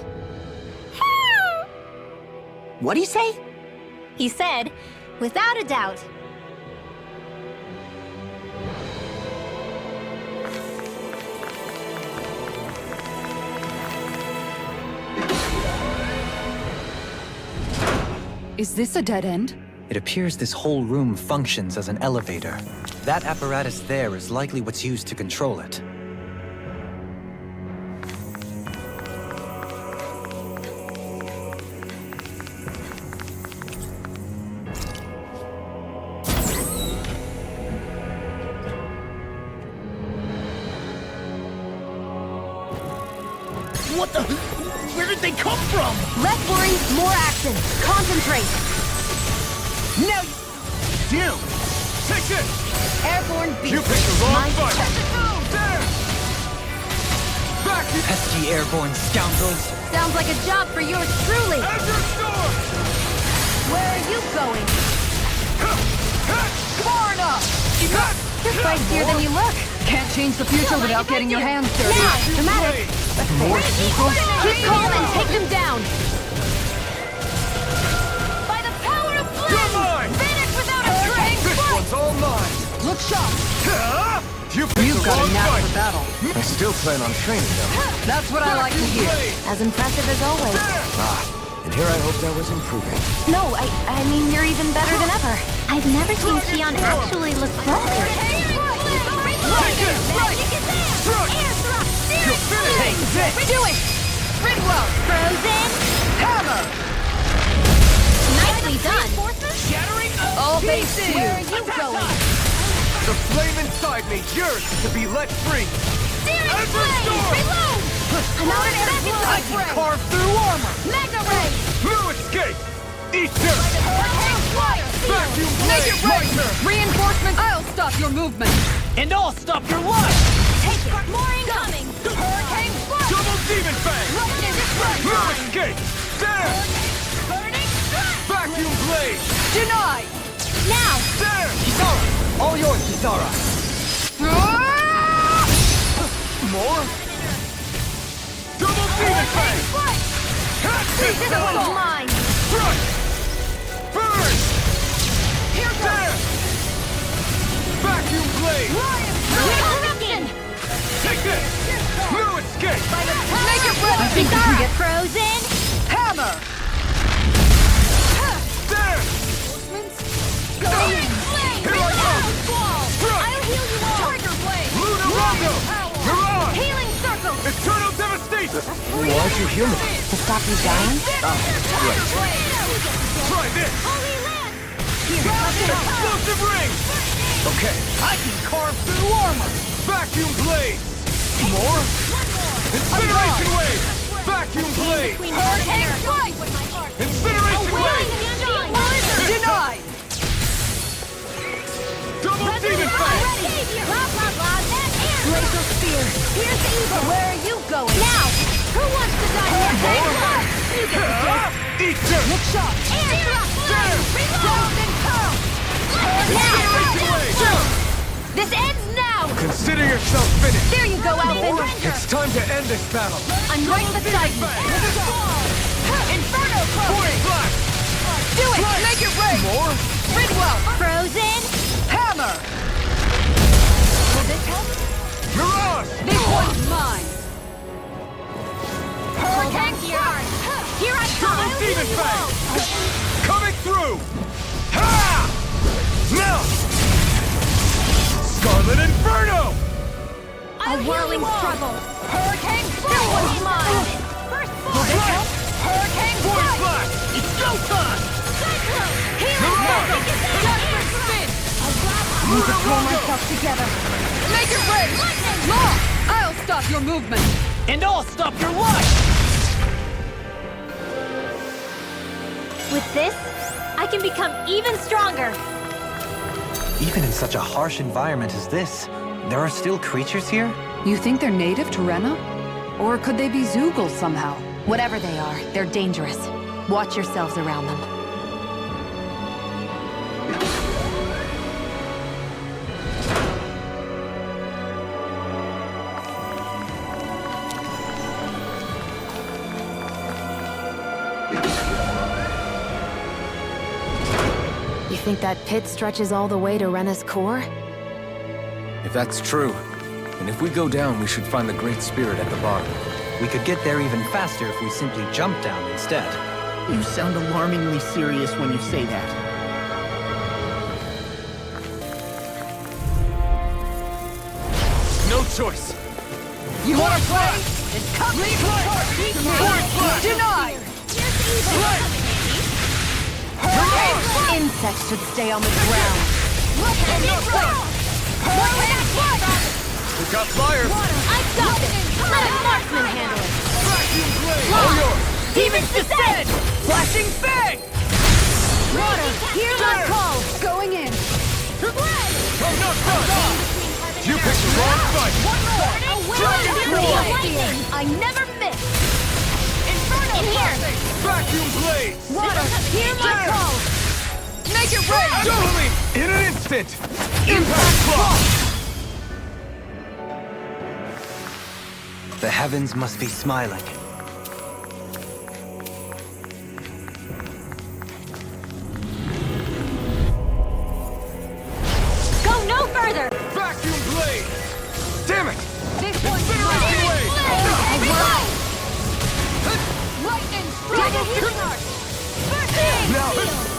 What'd he say? He said, without a doubt. Is this a dead end? It appears this whole room functions as an elevator. That apparatus there is likely what's used to control it. What the? Where did they come from? Less worry, more action. Concentrate. Now you... Take this! Airborne beast. You picked the wrong My fight! There! Back you... Pesky airborne scoundrels! Sounds like a job for yours truly. Azure Storm! Where are you going? Far enough! You're spicier than you look. Can't change the future without getting your hands dirty. Now, dramatic. More people? Keep calm and take them down. By the power of You're flame! mine! Vanish without a trace! This one's all mine! Look sharp. You picked You've the got a wrong knack fight! for battle. I still plan on training, though. That's what I like to hear. As impressive as always. And here I hoped I was improving. No, I mean, you're even better than ever. I've never seen Shionne actually look flustered. Do it! Rinwell! Frozen! Hammer! Nicely done! All thanks to Where are you. you going? The flame inside me yearns to be let free! Searing Azure flame! Storm! Reload! Another second I can carve through armor! Mega ray! No escape! Eat dirt! Hurricane fire! Vacuum Make blade! it rain! Right. Reinforcements! I'll stop your movement! And I'll stop your life! Take it! More incoming! Hurricane fire! Double demon fang! Lightning strike! No escape! There! Burning strike! Vacuum blade! Denied! Now! There! Kisara! All yours, Kisara! More? Double demon fang! This one's mine! Strike! Burn! There! Vacuum blade! Resurrection! Take this! No escape! Make it rain! I think you can get Frozen! hammer! There! Going! Flame! Here I come! Strike! I'll heal you all! Tiger blade! Lunarongo! Mirage! Healing circle! Eternal devastation! Why'd you heal me? To stop you dying? Try this! Holy land! Explosive ring! Okay. I can carve through armor! Vacuum blade! More? Incineration wave! Vacuum blade! Hurricane strike! Incineration wave! Denied! Double demon fang! Glacial spear! Here's the evil! Where are you going? Now! Who wants to die here? You get the gift! Eat dirt! Look sharp! There! Frozen pearl! Incineration wave! This ends now! Consider yourself finished! There you go, Alphen! It's time to end this battle! I'm right beside you! Inferno Void blast! Do it! Make it rain! More? Rinwell! Frozen! Hammer! Will this help? Mirage! This one's mine! Hurricane strike! Here I come! Double demon fang! Coming through! Ha! Now! Scarlet Inferno! A whirling struggle! Hurricane strike! This one's mine! First blood! Hurricane Void strike! blast! It's go time! Cyclone! Healing Mirage! circle! Desperate spin! Need to pull myself together. Make it rain! Law! I'll stop your movement! And I'll stop your life! With this, I can become even stronger! Even in such a harsh environment as this, there are still creatures here? You think they're native to Rena? Or could they be Zeugles somehow? Whatever they are, they're dangerous. Watch yourselves around them. You think that pit stretches all the way to Rena's core? If that's true, then if we go down, we should find the Great Spirit at the bottom. We could get there even faster if we simply jump down instead. You sound alarmingly serious when you say that. No choice. You wanna play? It's coming! Denied! Insects should stay on the ground. We got flyers. I've got it! Let a marksman handle it! Vacuum blade. All yours. Demons descend! Flashing fang! Water, hear my call! Going in! I'm not done. You picked the wrong fight. I never miss! Inferno! In here! Vacuum blades. Water, hear my call! Make it rain! Dohalim. In an instant. Impact block! The heavens must be smiling. Go no further! Vacuum blade. Damn it. This one's Incineration mine! wave. Lightning strike! Healing art! Now.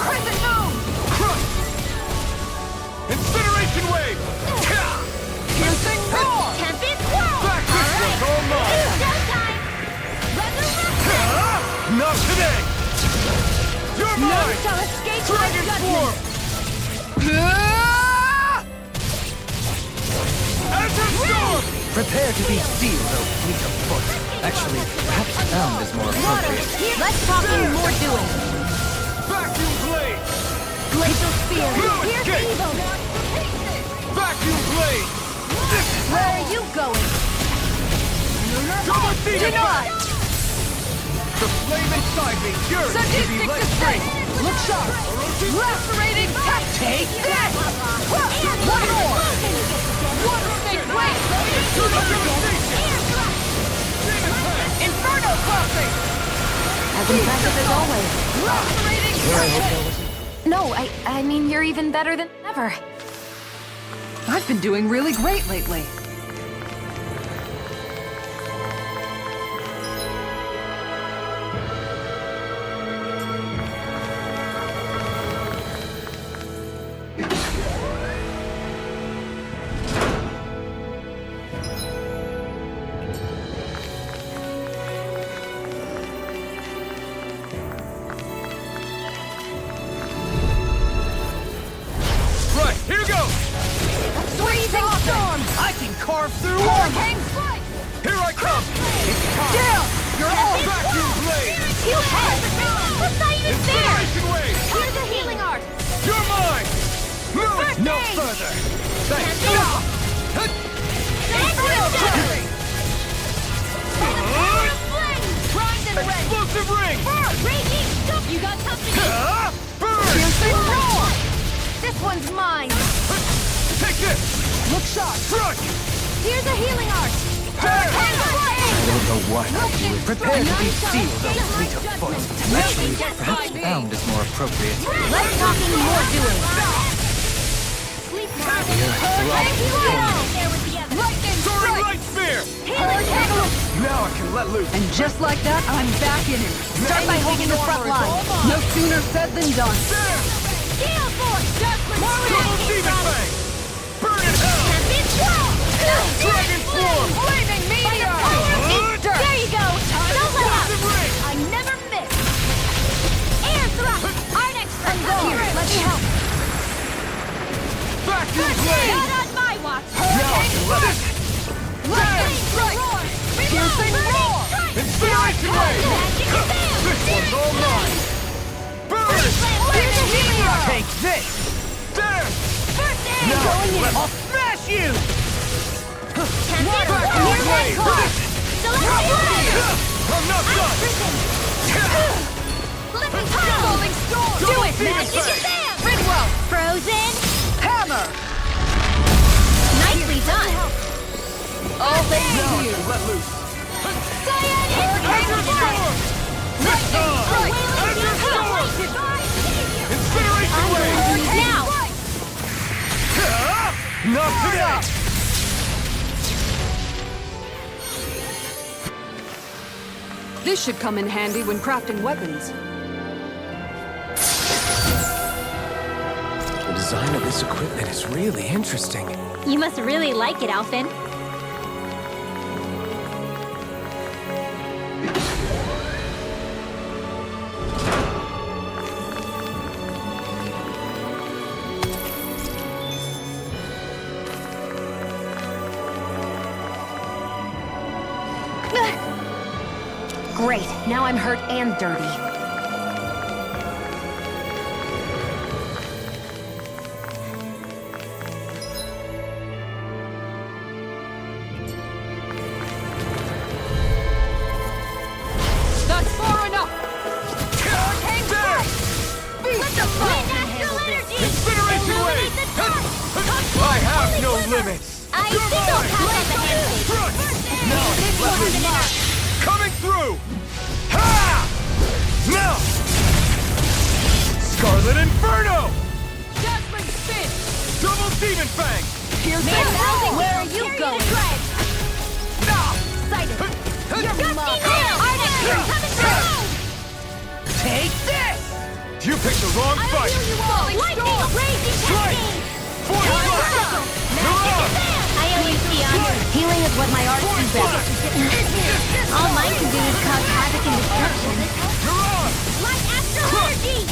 Crescent moon! Crush. Incineration wave. Piercing roar! Tempest whirl! Back this one's all mine. Showtime! Resurrection! Not today. You're None mine. shall escape my Dragon judgment! form. Azure storm. Prepare to be sealed, O fleet of foot. Actually, perhaps bound is more appropriate. Let's talk more doing! Vacuum blade. Glacial spear! No Here's escape. evil! Vacuum blade. Where are you going? Double demon Denied! The flame inside me yearns to be Sadistic let descent! free. Look sharp! Lacerating tech! Take this! One more! Water snake wait! Inferno crossing! As impressive as always. Lacerating No, I mean, you're even better than ever. I've been doing really great lately. Right, here goes. Freezing storm! I can carve through Hurricane strike! Here I come. Down! You're all Vacuum blade. You head! What's not even fair? Incineration wave. Here's the healing art! You're mine. Move it no aid. further. Thanks. Explosive ring. You got something? Burn. Piercing roar! This one's mine! Take this. Look sharp! Crush. Here's a healing art! I don't know what I'd do. Prepare to be sealed, O fleet of foot. Actually, perhaps bound is more appropriate. Let's talk more doing! Soaring light spear. Now I can let loose. And just like that, I'm back in it. Start by holding the front line. No sooner said than done. There. Gale Force! Double demon fang. Burn in hell. Dragon form. Flaming meteor! There you go! Don't let up! Explosive ring. I never miss! Air thrust! Art expert! Here, let me help. Vacuum blade. Not on my watch! Now I can let it. Lightning strike! Piercing roar! Incineration wave. This one's all mine. Burn. Here's a healing art! Take this. There. First aid! Now I'll smash you. Vacuum blade. I'm not done. Falling storm! Do it! Demon Magic fang. Shazam! Rinwell! Frozen! Hammer! Nicely done! All they Now I need! can let loose. Azure Storm. This time. Azure Storm. Incineration wave. today! This should come in handy when crafting weapons. The design of this equipment is really interesting. You must really like it, Alphen. Great, now I'm hurt and dirty. That's far enough! Incineration wave! I have no limits! I think I'll pass on the handshake. Now This one's an enough. coming through! Ha! Now! Scarlet Inferno! Jasmine Spin! Double Demon Fang! Here's Where are you going? You're mine. Arctic, you're coming through! Take this! You picked the wrong fight! Lightning, raging cascade! Force Blast! I owe you, Shionne. Healing is what my art do best. All mine can do is cause havoc and destruction. You're on! Light astral energy!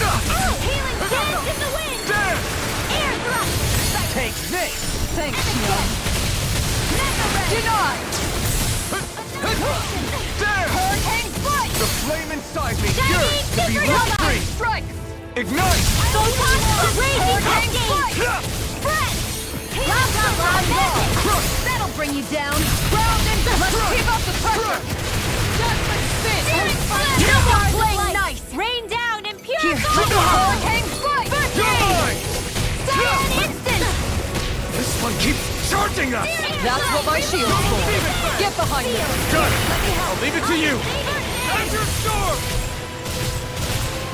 Healing dance in the wind! Dance! Air thrust! Take this! Thanks, Shionne. Denied! Dance! Hurricane flight! The flame inside me Shining yearns to be Kisara! let free! Strike! Ignite! Photon raging cascade! Spread! That'll bring you down! Ground into... Let's keep up the pressure! Jasmine Spin! You are playing nice! Rain down in pure Here, gold! hurricane flight! You're mine! Silent instant! This one keeps charging us! That's what my shield's for! Get behind me! Got it! I'll leave it to you! Azure Storm!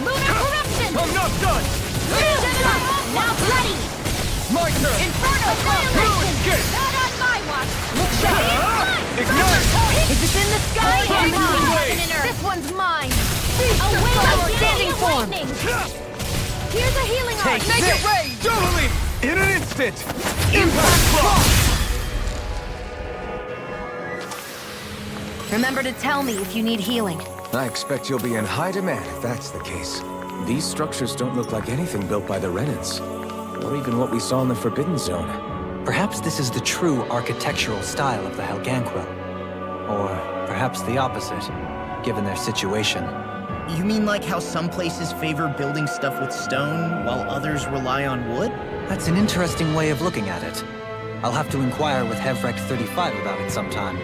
Lunar corruption! I'm not done! Now bloody! My turn! Inferno Blue and Skit! Not on my watch! Ignite! Is this in the sky or Lightning mine? wave! This one's mine! Away Power with standing form! lightning! Here's a healing Take arc! Make this! it rain! Dohalim! In an instant! Impact Frost! Remember to tell me if you need healing. I expect you'll be in high demand if that's the case. These structures don't look like anything built by the Remnants, or even what we saw in the Forbidden Zone. Perhaps this is the true architectural style of the Helganquil. Or perhaps the opposite, given their situation. You mean like how some places favor building stuff with stone, while others rely on wood? That's an interesting way of looking at it. I'll have to inquire with Hevrek 35 about it sometime.